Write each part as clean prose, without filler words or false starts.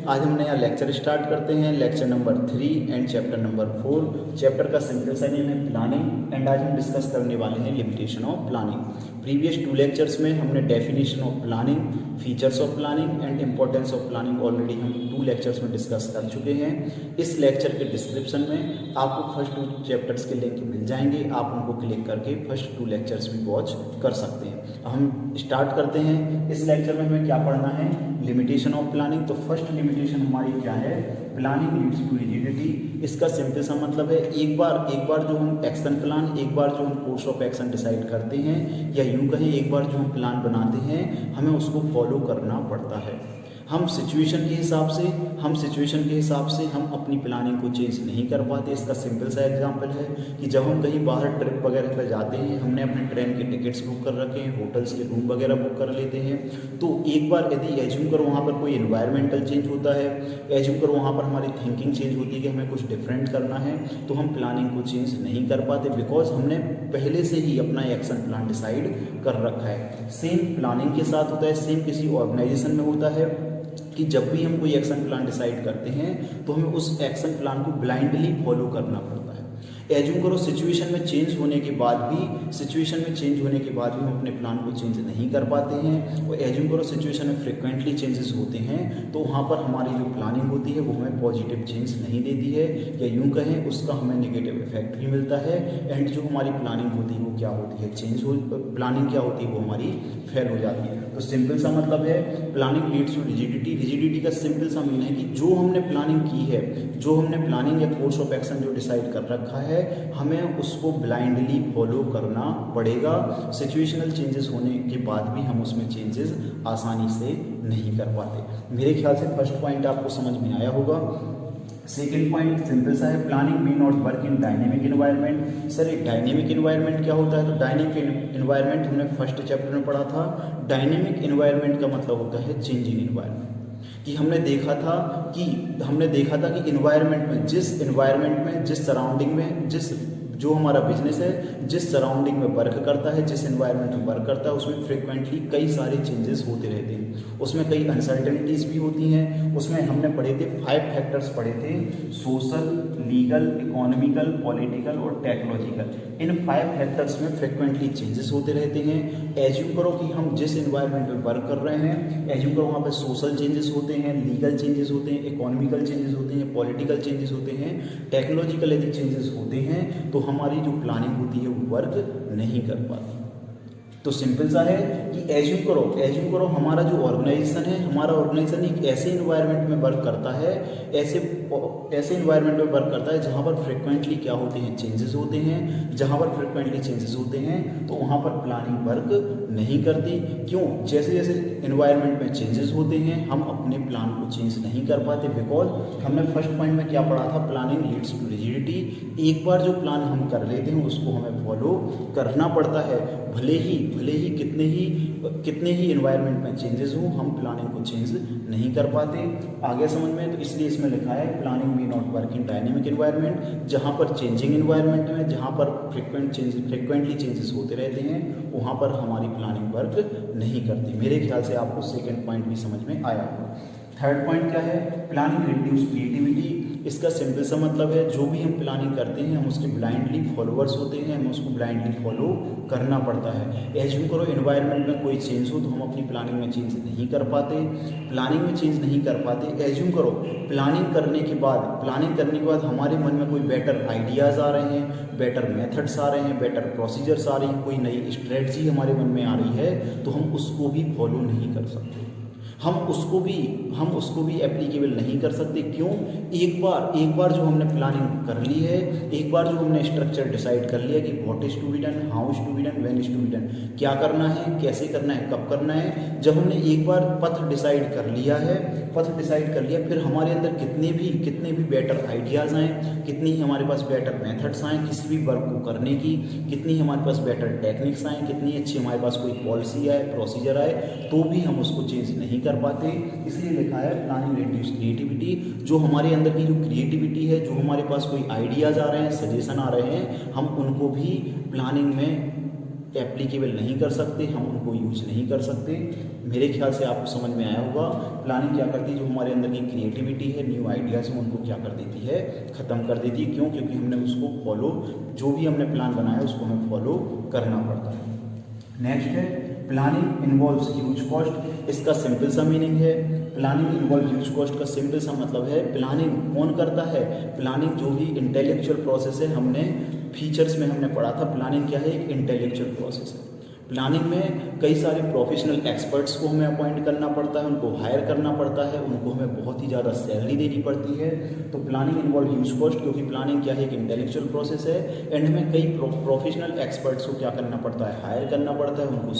आज हम नया लेक्चर स्टार्ट करते हैं, lecture number 3 and chapter number 4। Chapter का सिंपल सा नेम है प्लानिंग एंड आज हम डिस्कस करने वाले हैं limitation of planning. Previous 2 lectures में हमने definition of planning, features of planning and importance of planning already हम 2 लेक्चर्स में डिस्कस कर चुके हैं। इस लेक्चर के डिस्क्रिप्शन में आपको फर्स्ट 2 चैप्टर्स के लिंक मिल जाएंगे, आप उनको क्लिक करके फर्स्ट 2 लेक्चर्स भी वॉच कर सकते हैं। हम स्टार्ट करते हैं। इस लेक्चर में हमें क्या पढ़ना है, लिमिटेशन ऑफ प्लानिंग। तो फर्स्ट लिमिटेशन हमारी क्या है, प्लानिंग लीड्स टू रिजिडिटी। इसका सिंपल सा मतलब है एक बार जो हम एक्शन प्लान, एक बार जो हम कोर्स ऑफ एक्शन डिसाइड करते हैं, या यूं कहें एक बार जो हम प्लान बनाते हैं हमें उसको फॉलो करना पड़ता है। हम सिचुएशन के हिसाब से हम अपनी प्लानिंग को चेंज नहीं कर पाते। इसका सिंपल सा एग्जांपल है कि जब हम कहीं बाहर ट्रिप वगैरह पर जाते हैं, हमने अपने ट्रेन के टिकट्स बुक कर रखे हैं, होटल्स के रूम वगैरह बुक कर लेते हैं, तो एक बार यदि एज्यूम करो वहाँ पर कोई एनवायरमेंटल चेंज होता है, एज्यूम करो वहाँ पर हमारी थिंकिंग चेंज होती है कि हमें कुछ डिफरेंट करना है, तो हम प्लानिंग को चेंज नहीं कर पाते, बिकॉज हमने पहले से ही अपना एक्शन प्लान डिसाइड कर रखा है। सेम प्लानिंग के साथ होता है, सेम किसी ऑर्गेनाइजेशन में होता है कि जब भी हम कोई एक्शन प्लान डिसाइड करते हैं तो हमें उस एक्शन प्लान को ब्लाइंडली फॉलो करना पड़ता है। एज्यूम करो सिचुएशन में चेंज होने के बाद भी हम अपने प्लान को चेंज नहीं कर पाते हैं, और एज्यूम करो सिचुएशन में फ्रिक्वेंटली चेंजेस होते हैं, तो वहाँ पर हमारी जो प्लानिंग होती है वो हमें पॉजिटिव चेंज नहीं देती है, या यूँ कहें उसका हमें नेगेटिव इफेक्ट भी मिलता है। एंड जो हमारी प्लानिंग होती है वो क्या होती है, प्लानिंग क्या होती है वो हमारी फेल हो जाती है। तो सिंपल सा मतलब है planning leads to rigidity. Rigidity का सिंपल सा मीन है कि जो हमने प्लानिंग की है, जो हमने प्लानिंग या कोर्स ऑफ एक्शन जो डिसाइड कर रखा है, हमें उसको ब्लाइंडली फॉलो करना पड़ेगा। सिचुएशनल चेंजेस होने के बाद भी हम उसमें चेंजेस आसानी से नहीं कर पाते। मेरे ख्याल से फर्स्ट पॉइंट आपको समझ में आया होगा। सेकेंड पॉइंट सिंपल सा है, planning may not work in dynamic environment. Sir एक डायनेमिक एनवायरनमेंट क्या होता है, तो डायनेमिक एनवायरनमेंट हमने फर्स्ट चैप्टर में पढ़ा था। डायनेमिक एनवायरनमेंट का मतलब होता है चेंजिंग एनवायरनमेंट। कि हमने देखा था कि इन्वायरमेंट में, जिस सराउंडिंग में, जो हमारा बिजनेस है जिस सराउंडिंग में वर्क करता है, जिस एनवायरनमेंट में वर्क करता है, उसमें फ्रिक्वेंटली कई सारे चेंजेस होते रहते हैं, उसमें कई अनसर्टेनिटीज़ भी होती हैं। उसमें हमने पढ़े थे 5 फैक्टर्स पढ़े थे, सोशल, लीगल, इकोनॉमिकल, पॉलिटिकल और टेक्नोलॉजिकल। इन 5 फैक्टर्स में फ्रिक्वेंटली चेंजेस होते रहते हैं। एज्यूम करो कि हम जिस एनवायरनमेंट में वर्क कर रहे हैं, एज्यूम करो वहाँ पर सोशल चेंजेस होते हैं, लीगल चेंजेस होते हैं, इकोनॉमिकल चेंजेस होते हैं, पॉलिटिकल चेंजेस होते हैं, टेक्नोलॉजिकल यदि चेंजेस होते हैं, तो हमारी जो प्लानिंग होती है वो वर्क नहीं कर पाती। तो सिंपल सा है कि एज्यूम करो हमारा जो ऑर्गेनाइजेशन है, हमारा ऑर्गेनाइजेशन एक ऐसे इन्वायरमेंट में वर्क करता है, ऐसे इन्वायरमेंट में वर्क करता है जहाँ पर फ्रिक्वेंटली क्या होते हैं, चेंजेस होते हैं। जहाँ पर फ्रिक्वेंटली चेंजेस होते हैं तो वहाँ पर प्लानिंग वर्क नहीं करती। क्यों? जैसे जैसे इन्वायरमेंट में चेंजेस होते हैं हम अपने प्लान को चेंज नहीं कर पाते, बिकॉज हमने फर्स्ट पॉइंट में क्या पढ़ा था, प्लानिंग लीड्स टू रिजिडिटी। एक बार जो प्लान हम कर लेते हैं उसको हमें फॉलो करना पड़ता है, भले ही कितने ही एनवायरनमेंट में चेंजेस हो, हम प्लानिंग को चेंज नहीं कर पाते। आगे समझ में, तो इसलिए इसमें लिखा है planning may not work in dynamic environment. जहाँ पर चेंजिंग एनवायरनमेंट में, जहाँ पर फ्रिक्वेंटली चेंजेस होते रहते हैं, वहाँ पर हमारी प्लानिंग वर्क नहीं करती। मेरे ख्याल से आपको सेकेंड पॉइंट भी समझ में आया होगा। थर्ड पॉइंट क्या है, प्लानिंग रिड्यूस क्रिएटिविटी। इसका सिंपल सा मतलब है जो भी हम प्लानिंग करते हैं हम उसके ब्लाइंडली फॉलोअर्स होते हैं, हमें उसको ब्लाइंडली फॉलो करना पड़ता है। एज्यूम करो एनवायरनमेंट में कोई चेंज हो तो हम अपनी प्लानिंग में चेंज नहीं कर पाते, एज्यूम करो प्लानिंग करने के बाद हमारे मन में कोई बेटर आइडियाज़ आ रहे हैं, बेटर मेथड्स आ रहे हैं, बेटर प्रोसीजर्स आ रही हैं, कोई नई स्ट्रेटजी हमारे मन में आ रही है, तो हम उसको भी फॉलो नहीं कर सकते, हम उसको भी एप्लीकेबल नहीं कर सकते। क्यों? एक बार जो हमने प्लानिंग कर ली है, एक बार जो हमने स्ट्रक्चर डिसाइड कर लिया कि what is to be done, how is to be done, when is to be done, क्या करना है, कैसे करना है, कब करना है, जब हमने एक बार पथ डिसाइड कर लिया, फिर हमारे अंदर कितने भी बेटर आइडियाज़ आएँ, कितनी ही हमारे पास बेटर मेथड्स आएँ किसी भी वर्क को करने की, कितनी हमारे पास बेटर टेक्निक्स आएँ, कितनी अच्छी हमारे पास कोई पॉलिसी आए, प्रोसीजर आए, तो भी हम उसको चेंज नहीं कर पाते। इसलिए लिखा है प्लानिंग रिड्यूस क्रिएटिविटी। जो हमारे अंदर की जो क्रिएटिविटी है, जो हमारे पास कोई आइडियाज़ आ रहे हैं, सजेशन आ रहे हैं, हम उनको भी प्लानिंग में एप्लीकेबल नहीं कर सकते, हम उनको यूज नहीं कर सकते। मेरे ख्याल से आपको समझ में आया होगा। प्लानिंग क्या करती है, जो हमारे अंदर की क्रिएटिविटी है, न्यू आइडियाज़ हैं, उनको क्या कर देती है, ख़त्म कर देती है। क्यों? क्योंकि हमने उसको फॉलो, जो भी हमने प्लान बनाया उसको हमें फॉलो करना पड़ता है। नेक्स्ट है प्लानिंग इन्वॉल्व्स ह्यूज कॉस्ट। इसका सिंपल सा मीनिंग है, प्लानिंग इन्वॉल्व ह्यूज कॉस्ट का सिंपल सा मतलब है प्लानिंग कौन करता है, प्लानिंग जो भी इंटेलेक्चुअल प्रोसेस है, हमने फीचर्स में हमने पढ़ा था प्लानिंग क्या है, एक इंटेलेक्चुअल प्रोसेस है। प्लानिंग में कई सारे प्रोफेशनल एक्सपर्ट्स को हमें अपॉइंट करना पड़ता है, उनको हायर करना पड़ता है, उनको हमें बहुत ही ज़्यादा सैलरी देनी पड़ती है। तो प्लानिंग इन्वॉल्व ह्यूज कॉस्ट, क्योंकि प्लानिंग क्या है, एक इंटेलेक्चुअल प्रोसेस है एंड हमें कई प्रोफेशनल एक्सपर्ट्स को क्या करना पड़ता है, हायर करना पड़ता है, उनको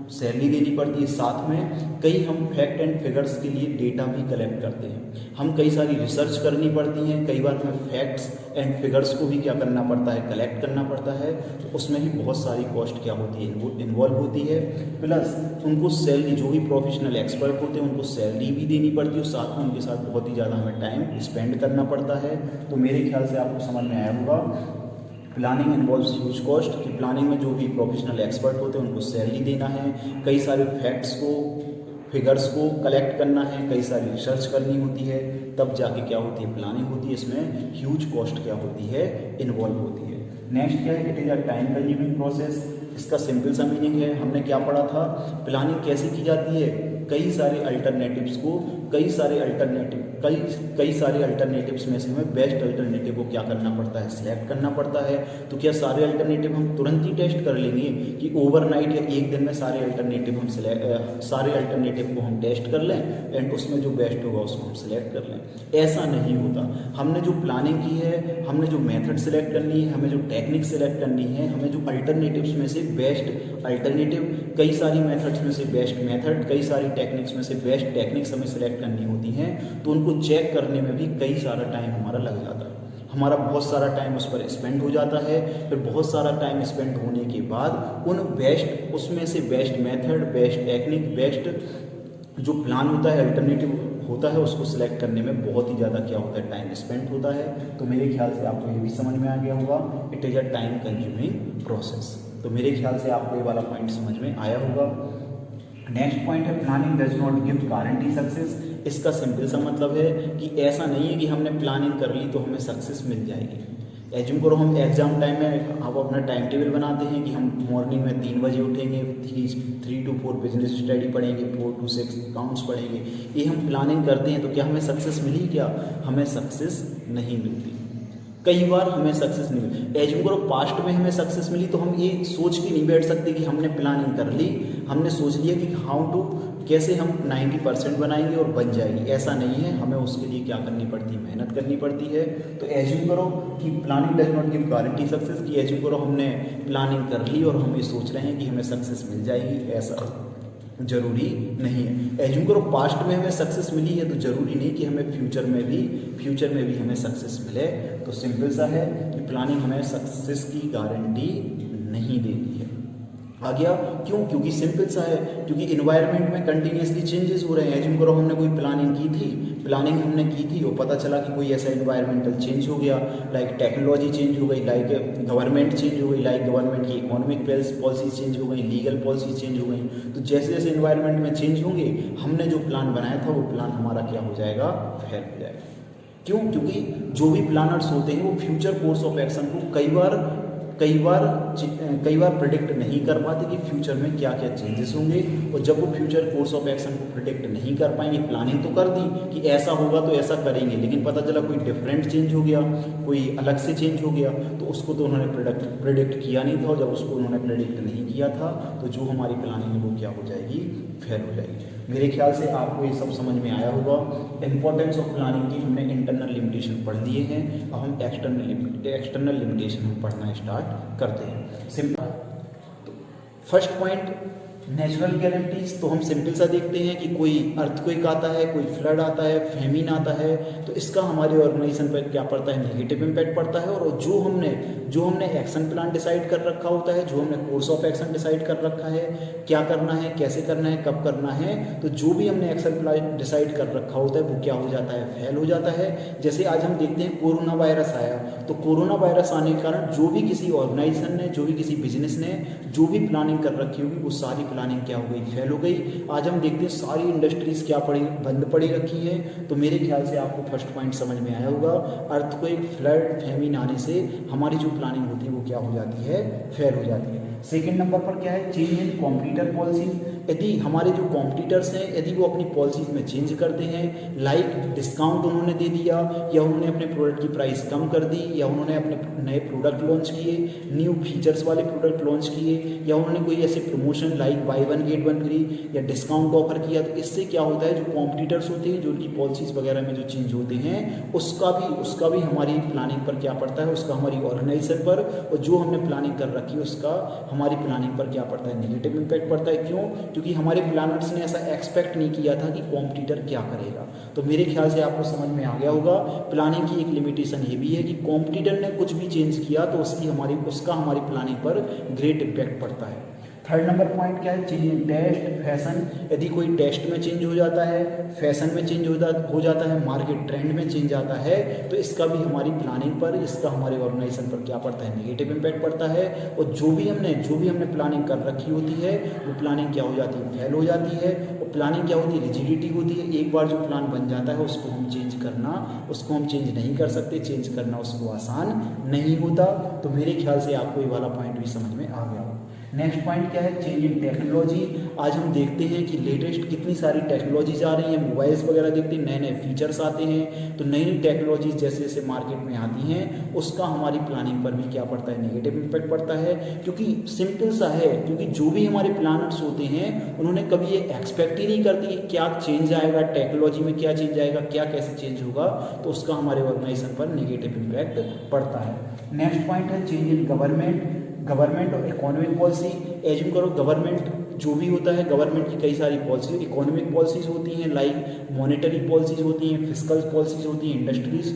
सैलरी देनी पड़ती है। साथ में कई हम फैक्ट एंड फिगर्स के लिए डेटा भी कलेक्ट करते हैं, हम कई सारी रिसर्च करनी पड़ती हैं, कई बार हमें फैक्ट्स एंड फिगर्स को भी क्या करना पड़ता है, कलेक्ट करना पड़ता है। तो उसमें भी बहुत सारी कॉस्ट क्या होती है, इन्वॉल्व होती है। प्लस उनको सैलरी, जो भी प्रोफेशनल एक्सपर्ट होते हैं उनको सैलरी भी देनी पड़ती है, साथ में उनके साथ बहुत ही ज़्यादा हमें टाइम स्पेंड करना पड़ता है। तो मेरे ख्याल से आपको समझ में आया होगा प्लानिंग इन्वॉल्व्स ह्यूज कॉस्ट, कि प्लानिंग में जो भी प्रोफेशनल एक्सपर्ट होते हैं उनको सैलरी देना है, कई सारे फैक्ट्स को, फिगर्स को कलेक्ट करना है, कई सारी रिसर्च करनी होती है, तब जाके क्या होती है, प्लानिंग होती है। इसमें ह्यूज कॉस्ट क्या होती है, इन्वॉल्व होती है। नेक्स्ट क्या है, it is a time consuming process. इसका सिंपल सा मीनिंग है, हमने क्या पढ़ा था, प्लानिंग कैसे की जाती है, कई सारे अल्टरनेटिव्स को, कई सारे अल्टरनेटिव्स में से हमें बेस्ट अल्टरनेटिव को क्या करना पड़ता है, सिलेक्ट करना पड़ता है। तो क्या सारे अल्टरनेटिव हम तुरंत ही टेस्ट कर लेंगे कि ओवरनाइट या एक दिन में सारे अल्टरनेटिव को हम टेस्ट कर लें एंड उसमें जो बेस्ट होगा उसको हम सिलेक्ट कर लें? ऐसा नहीं होता। हमने जो प्लानिंग की है, हमने जो मेथड सिलेक्ट करनी है, हमें जो टेक्निक सिलेक्ट करनी है, हमें जो अल्टरनेटिव्स में से बेस्ट अल्टरनेटिव, कई सारी मेथड्स में से बेस्ट मेथड, कई सारी टेक्निक्स में से बेस्ट टेक्निक्स हमें सिलेक्ट करनी होती हैं। तो उनको चेक करने में भी कई सारा टाइम हमारा लग जाता है, हमारा बहुत सारा टाइम उस पर स्पेंड हो जाता है। फिर बहुत सारा टाइम स्पेंड होने के बाद उसमें से best method, best technique, best जो प्लान होता है, अल्टरनेटिव होता है, उसको सिलेक्ट करने में बहुत ही ज़्यादा क्या होता है, टाइम स्पेंड होता है। तो मेरे ख्याल से आपको ये भी समझ में आ गया होगा, it is a time consuming process. तो मेरे ख्याल से आपको ये वाला पॉइंट समझ में आया होगा। नेक्स्ट पॉइंट है planning does not give guarantee success. इसका सिंपल सा मतलब है कि ऐसा नहीं है कि हमने प्लानिंग कर ली तो हमें सक्सेस मिल जाएगी। एज्यूम करो हम एग्जाम टाइम में हम अपना टाइम टेबल बनाते हैं कि हम मॉर्निंग में 3 बजे उठेंगे, 3 to 4 बिजनेस स्टडी पढ़ेंगे, 4 to 6 अकाउंट्स पढ़ेंगे, ये हम प्लानिंग करते हैं। तो क्या हमें सक्सेस मिली? क्या हमें सक्सेस नहीं मिलती। कई बार हमें सक्सेस नहीं मिली। एज्यूम करो पास्ट में हमें सक्सेस मिली, तो हम ये सोच के नहीं बैठ सकते कि हमने प्लानिंग कर ली, हमने सोच लिया कि कैसे हम 90% बनाएंगे और बन जाएगी। ऐसा नहीं है, हमें उसके लिए क्या करनी पड़ती है, मेहनत करनी पड़ती है। तो एज्यूम करो कि planning does not give guarantee success, कि एज्यूम करो हमने प्लानिंग कर ली और हम ये सोच रहे हैं कि हमें सक्सेस मिल जाएगी, ऐसा जरूरी नहीं है। एज्यूम करो पास्ट में हमें सक्सेस मिली है, तो जरूरी नहीं कि हमें फ्यूचर में भी हमें सक्सेस मिले। तो सिंपल सा है कि प्लानिंग हमें सक्सेस की गारंटी नहीं देती है। आ गया क्यों? क्योंकि सिंपल सा है, क्योंकि इन्वायरमेंट में कंटिन्यूसली चेंजेस हो रहे हैं। एज्यूम करो हमने कोई प्लानिंग की थी और पता चला कि कोई ऐसा इन्वायरमेंटल चेंज हो गया, लाइक टेक्नोलॉजी चेंज हो गई, लाइक गवर्नमेंट चेंज हो गई, लाइक गवर्नमेंट की इकोनॉमिक पॉलिसी चेंज हो गई, लीगल पॉलिसी चेंज हो गई। तो जैसे जैसे इन्वायरमेंट में चेंज होंगे, हमने जो प्लान बनाया था वो प्लान हमारा क्या हो जाएगा, फेल हो जाएगा। क्यों? क्योंकि जो भी प्लानर्स होते हैं वो फ्यूचर कोर्स ऑफ एक्शन को कई बार प्रिडिक्ट नहीं कर पाते कि फ्यूचर में क्या क्या चेंजेस होंगे। और जब वो फ्यूचर कोर्स ऑफ एक्शन को प्रिडिक्ट नहीं कर पाएंगे, प्लानिंग तो कर दी कि ऐसा होगा तो ऐसा करेंगे, लेकिन पता चला कोई डिफरेंट चेंज हो गया, कोई अलग से चेंज हो गया, तो उसको तो उन्होंने प्रिडिक्ट किया नहीं था। और जब उसको उन्होंने प्रिडिक्ट नहीं किया था, तो जो हमारी प्लानिंग है वो क्या हो जाएगी, फेल हो जाएगी। मेरे ख्याल से आपको ये सब समझ में आया होगा। इंपॉर्टेंस ऑफ प्लानिंग की हमने इंटरनल लिमिटेशन पढ़ लिए हैं, अब हम एक्सटर्नल लिमिटेशन हम पढ़ना स्टार्ट करते हैं। सिंपल। तो फर्स्ट पॉइंट, नेचुरल कैलेमिटीज़ तो हम सिंपल सा देखते हैं कि कोई अर्थक्वेक आता है, कोई फ्लड आता है, फेमिन आता है, तो इसका हमारे ऑर्गेनाइजेशन पर क्या पड़ता है, नेगेटिव इम्पैक्ट पड़ता है। और जो हमने एक्शन प्लान डिसाइड कर रखा होता है, जो हमने कोर्स ऑफ एक्शन डिसाइड कर रखा है, क्या करना है, कैसे करना है, कब करना है, तो जो भी हमने एक्शन प्लान डिसाइड कर रखा होता है वो क्या हो जाता है, फेल हो जाता है। जैसे आज हम देखते हैं कोरोना वायरस आया, तो कोरोना वायरस आने के कारण जो भी किसी ऑर्गेनाइजेशन ने, जो भी किसी बिजनेस ने जो भी प्लानिंग कर रखी होगी वो सारी प्लानिंग क्या हो गई, फेल हो गई। आज हम देखते हैं सारी इंडस्ट्रीज क्या पड़ी, बंद पड़ी रखी है। तो मेरे ख्याल से आपको फर्स्ट पॉइंट समझ में आया होगा, अर्थक्वेक, फ्लड, फेमिन आने से हमारी जो प्लानिंग होती है वो क्या हो जाती है, फेल हो जाती है। सेकेंड नंबर पर क्या है, चेंज इन कॉम्पिटिटर पॉलिसी। यदि हमारे जो कॉम्पिटिटर्स हैं यदि वो अपनी पॉलिसीज में चेंज करते हैं, लाइक डिस्काउंट उन्होंने दे दिया, या उन्होंने अपने प्रोडक्ट की प्राइस कम कर दी, या उन्होंने अपने नए प्रोडक्ट लॉन्च किए, न्यू फीचर्स वाले प्रोडक्ट लॉन्च किए, या उन्होंने कोई ऐसे promotion like by one get one free या डिस्काउंट ऑफर किया, तो इससे क्या होता है, जो कॉम्पिटिटर्स होते हैं, जो उनकी पॉलिसीज वगैरह में जो चेंज होते हैं, उसका भी हमारी प्लानिंग पर क्या पड़ता है, उसका हमारी ऑर्गेनाइजेशन पर, और जो हमने प्लानिंग कर रखी है उसका हमारी प्लानिंग पर क्या पड़ता है, नेगेटिव इम्पैक्ट पड़ता है। क्यों? क्योंकि हमारे प्लानर्स ने ऐसा एक्सपेक्ट नहीं किया था कि कॉम्पिटिटर क्या करेगा। तो मेरे ख्याल से आपको समझ में आ गया होगा, प्लानिंग की एक लिमिटेशन ये भी है कि कॉम्पिटिटर ने कुछ भी चेंज किया तो उसका हमारी प्लानिंग पर ग्रेट इम्पैक्ट पड़ता है। थर्ड नंबर पॉइंट क्या है, चेंज इन टेस्ट, फैशन। यदि कोई टेस्ट में चेंज हो जाता है, फैशन में चेंज हो जाता है, मार्केट ट्रेंड में चेंज आता है, तो इसका भी हमारी प्लानिंग पर, इसका हमारे ऑर्गेनाइजेशन पर क्या पड़ता है, नेगेटिव इम्पैक्ट पड़ता है। और जो भी हमने प्लानिंग कर रखी होती है वो प्लानिंग क्या हो जाती है, फेल हो जाती है। और प्लानिंग क्या होती है, रिजिडिटी होती है। एक बार जो प्लान बन जाता है उसको हम चेंज नहीं कर सकते, चेंज करना उसको आसान नहीं होता। तो मेरे ख्याल से आपको ये वाला पॉइंट भी समझ में आ गया। नेक्स्ट पॉइंट क्या है, चेंज इन टेक्नोलॉजी। आज हम देखते हैं कि लेटेस्ट कितनी सारी टेक्नोलॉजीज आ रही हैं, मोबाइल्स वगैरह देखते हैं, नए नए फीचर्स आते हैं। तो नई नई टेक्नोलॉजीज जैसे जैसे मार्केट में आती हैं उसका हमारी प्लानिंग पर भी क्या पड़ता है, नेगेटिव इम्पैक्ट पड़ता है। क्योंकि सिंपल सा है, क्योंकि जो भी हमारे प्लानर्स होते हैं उन्होंने कभी ये एक्सपेक्ट ही नहीं करती कि क्या चेंज आएगा, टेक्नोलॉजी में क्या चेंज आएगा, क्या कैसे चेंज होगा, तो उसका हमारे ऑर्गेनाइजेशन पर नेगेटिव इम्पैक्ट पड़ता है। नेक्स्ट पॉइंट है, चेंज इन गवर्नमेंट और इकोनॉमिक पॉलिसी। एज्यूम करो गवर्नमेंट जो भी होता है, गवर्नमेंट की कई सारी पॉलिसी, इकोनॉमिक पॉलिसीज होती हैं, लाइक मॉनेटरी पॉलिसीज होती हैं, फिस्कल पॉलिसीज होती हैं,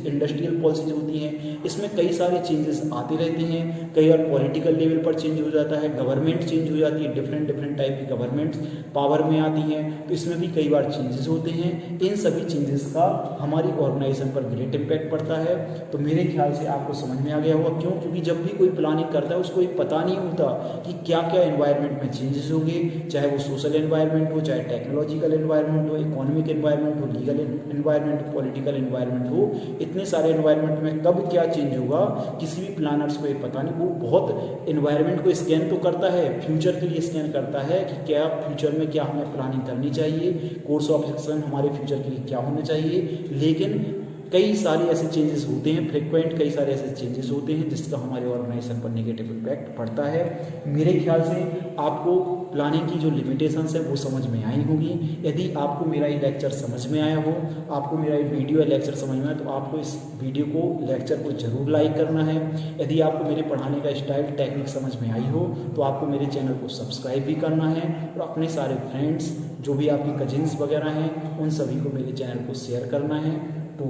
इंडस्ट्रियल पॉलिसीज होती हैं। इसमें कई सारे चेंजेस आते रहते हैं। कई बार पॉलिटिकल लेवल पर चेंज हो जाता है, गवर्नमेंट चेंज हो जाती है, डिफरेंट टाइप की गवर्नमेंट्स पावर में आती हैं, तो इसमें भी कई बार चेंजेस होते हैं। इन सभी चेंजेस का हमारी ऑर्गेनाइजेशन पर ग्रेट इम्पैक्ट पड़ता है। तो मेरे ख्याल से आपको समझ में आ गया होगा। क्यों? क्योंकि जब भी कोई प्लानिंग करता है उसको ये पता नहीं होता कि क्या क्या एनवायरनमेंट में चेंजेस होंगे, चाहे वो सोशल एनवायरनमेंट हो, चाहे टेक्नोलॉजिकल एनवायरनमेंट हो, इकोनॉमिक एनवायरनमेंट हो, लीगल एनवायरनमेंट हो, पॉलिटिकल एनवायरनमेंट हो, इतने सारे एनवायरनमेंट में कब क्या चेंज होगा किसी भी प्लानर्स को ये पता नहीं। वो बहुत एनवायरनमेंट को स्कैन तो करता है, फ्यूचर के लिए स्कैन करता है कि क्या फ्यूचर में क्या हमें प्लानिंग करनी चाहिए, कोर्स ऑफ एक्शन हमारे फ्यूचर के लिए क्या होना चाहिए। लेकिन कई सारे ऐसे चेंजेस होते हैं, फ्रिक्वेंट कई सारे ऐसे चेंजेस होते हैं जिसका हमारे ऑर्गेनाइजेशन पर नेगेटिव इम्पैक्ट पड़ता है। मेरे ख्याल से आपको प्लानिंग की जो लिमिटेशंस है वो समझ में आई होगी। यदि आपको मेरा ये लेक्चर समझ में आया हो, आपको मेरा ये वीडियो या लेक्चर समझ में आया, तो आपको इस वीडियो को, लेक्चर को जरूर लाइक करना है। यदि आपको मेरे पढ़ाने का स्टाइल, टेक्निक समझ में आई हो तो आपको मेरे चैनल को सब्सक्राइब भी करना है, और अपने सारे फ्रेंड्स, जो भी आपके कजिन्स वगैरह हैं, उन सभी को मेरे चैनल को शेयर करना है। तो